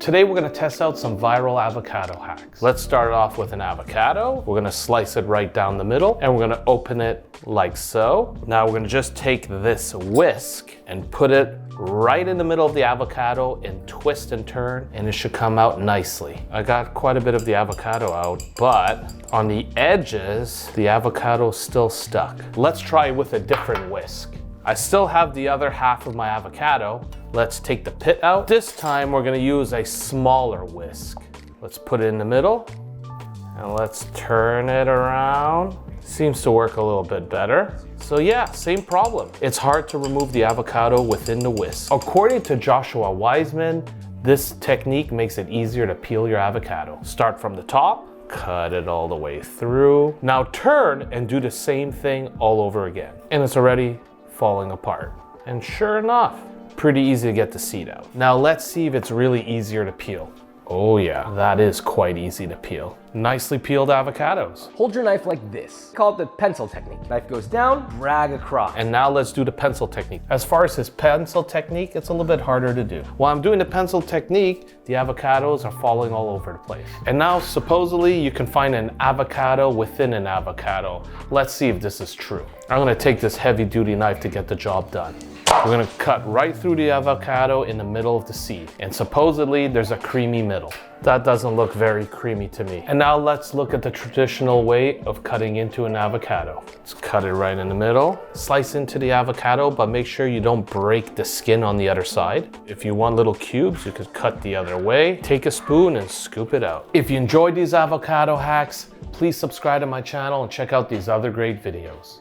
Today we're gonna test out some viral avocado hacks. Let's start off with an avocado. We're gonna slice it right down the middle and we're gonna open it like so. Now we're gonna just take this whisk and put it right in the middle of the avocado and twist and turn, and it should come out nicely. I got quite a bit of the avocado out, but on the edges, the avocado is still stuck. Let's try with a different whisk. I still have the other half of my avocado. Let's take the pit out. This time we're gonna use a smaller whisk. Let's put it in the middle and let's turn it around. Seems to work a little bit better. So yeah, same problem. It's hard to remove the avocado within the whisk. According to Joshua Wiseman, this technique makes it easier to peel your avocado. Start from the top, cut it all the way through. Now turn and do the same thing all over again. And it's already falling apart. And sure enough, pretty easy to get the seed out. Now let's see if it's really easier to peel. Oh yeah, that is quite easy to peel. Nicely peeled avocados. Hold your knife like this. Call it the pencil technique. Knife goes down, drag across. And now let's do the pencil technique. As far as his pencil technique, it's a little bit harder to do. While I'm doing the pencil technique, the avocados are falling all over the place. And now supposedly you can find an avocado within an avocado. Let's see if this is true. I'm gonna take this heavy duty knife to get the job done. We're gonna cut right through the avocado in the middle of the seed. And supposedly there's a creamy middle. That doesn't look very creamy to me. And now let's look at the traditional way of cutting into an avocado. Let's cut it right in the middle. Slice into the avocado, but make sure you don't break the skin on the other side. If you want little cubes, you could cut the other way. Take a spoon and scoop it out. If you enjoyed these avocado hacks, please subscribe to my channel and check out these other great videos.